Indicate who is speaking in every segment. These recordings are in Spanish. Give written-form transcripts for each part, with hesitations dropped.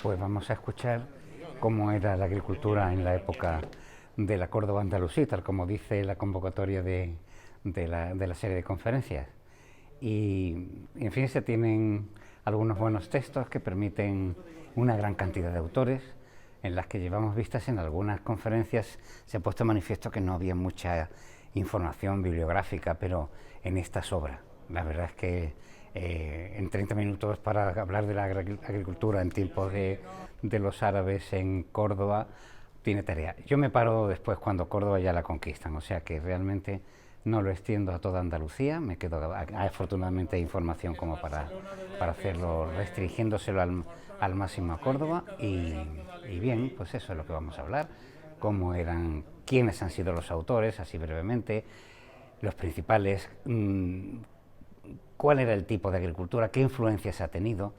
Speaker 1: Pues vamos a escuchar cómo era la agricultura en la época de la Córdoba andalusí, tal como dice la convocatoria de la serie de conferencias. Y en fin, se tienen algunos buenos textos que permiten una gran cantidad de autores, en las que llevamos vistas en algunas conferencias. Se ha puesto de manifiesto que no había mucha información bibliográfica, pero en esta sobra. La verdad es que en 30 minutos para hablar de la agricultura en tiempos de los árabes en Córdoba tiene tarea. Yo me paro después cuando Córdoba ya la conquistan, o sea que realmente no lo extiendo a toda Andalucía, me quedo, afortunadamente hay información como para hacerlo, restringiéndoselo al máximo a Córdoba y bien, pues eso es lo que vamos a hablar, cómo eran, quiénes han sido los autores, así brevemente, los principales, cuál era el tipo de agricultura, qué influencias ha tenido,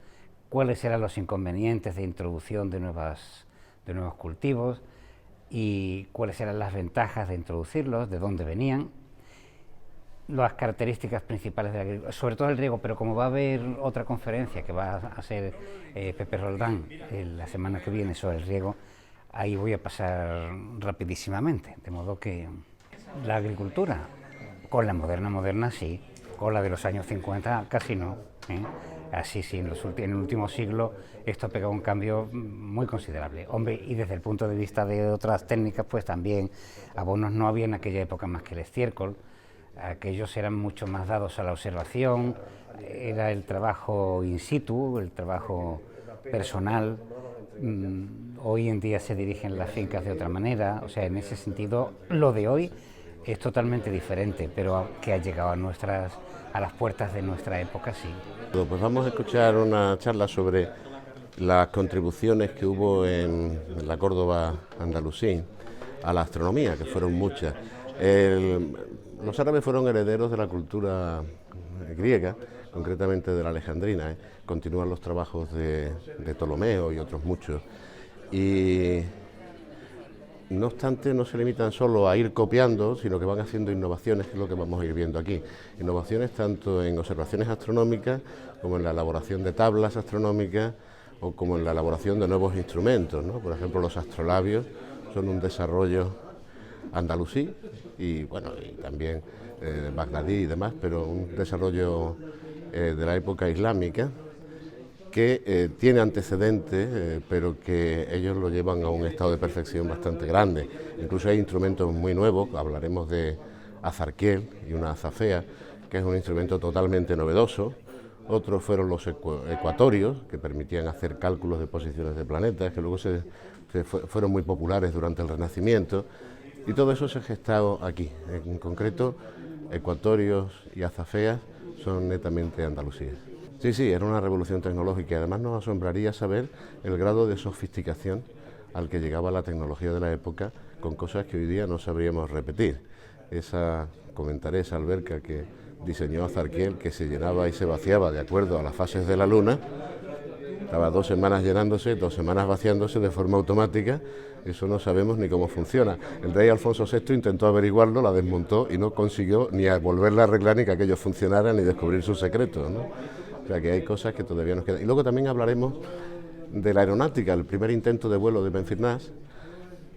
Speaker 1: cuáles eran los inconvenientes de introducción de nuevos cultivos y cuáles eran las ventajas de introducirlos, de dónde venían, las características principales de la agricultura, sobre todo el riego, pero como va a haber otra conferencia que va a hacer Pepe Roldán la semana que viene sobre el riego, ahí voy a pasar rapidísimamente, de modo que la agricultura, con la moderna sí, con la de los años 50 casi no, así sí, en el último siglo esto ha pegado un cambio muy considerable. Hombre, y desde el punto de vista de otras técnicas, pues también abonos no había en aquella época más que el estiércol, aquellos eran mucho más dados a la observación, era el trabajo in situ, el trabajo personal. Hoy en día se dirigen las fincas de otra manera, o sea, en ese sentido lo de hoy es totalmente diferente, pero que ha llegado a las puertas de nuestra época, sí.
Speaker 2: Pues vamos a escuchar una charla sobre las contribuciones que hubo en la Córdoba andalusí a la astronomía, que fueron muchas. Los árabes fueron herederos de la cultura griega, concretamente de la alejandrina. Continúan los trabajos de Ptolomeo y otros muchos. Y no obstante, no se limitan solo a ir copiando, sino que van haciendo innovaciones, que es lo que vamos a ir viendo aquí. Innovaciones tanto en observaciones astronómicas, como en la elaboración de tablas astronómicas, o como en la elaboración de nuevos instrumentos, ¿no? Por ejemplo, los astrolabios son un desarrollo andalusí y bueno, y también bagdadí y demás, pero un desarrollo de la época islámica que tiene antecedentes, pero que ellos lo llevan a un estado de perfección bastante grande. Incluso hay instrumentos muy nuevos, hablaremos de azarquiel y una azafea, que es un instrumento totalmente novedoso. Otros fueron los ecuatorios, que permitían hacer cálculos de posiciones de planetas, que luego fueron muy populares durante el Renacimiento. Y todo eso se ha gestado aquí. En concreto, ecuatorios y azafeas son netamente andalusíes. Sí, era una revolución tecnológica y además nos asombraría saber el grado de sofisticación al que llegaba la tecnología de la época con cosas que hoy día no sabríamos repetir. Comentaré esa alberca que diseñó Azarquiel, que se llenaba y se vaciaba de acuerdo a las fases de la luna. Estaba 2 semanas llenándose, 2 semanas vaciándose de forma automática. Eso no sabemos ni cómo funciona. El rey Alfonso VI intentó averiguarlo, la desmontó y no consiguió ni volverla a arreglar, ni que aquello funcionara, ni descubrir sus secretos, ¿no? O sea que hay cosas que todavía nos quedan. Y luego también hablaremos de la aeronáutica, el primer intento de vuelo de Benfirnás,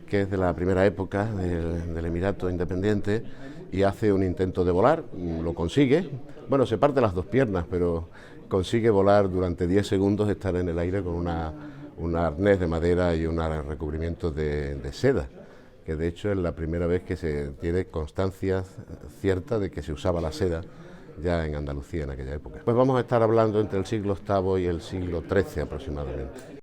Speaker 2: que es de la primera época del Emirato Independiente, y hace un intento de volar, lo consigue. Bueno, se parte las 2 piernas, pero consigue volar durante 10 segundos, estar en el aire con un arnés de madera y un recubrimiento de seda, que de hecho es la primera vez que se tiene constancia cierta de que se usaba la seda ya en Andalucía en aquella época. Pues vamos a estar hablando entre el siglo VIII y el siglo XIII aproximadamente.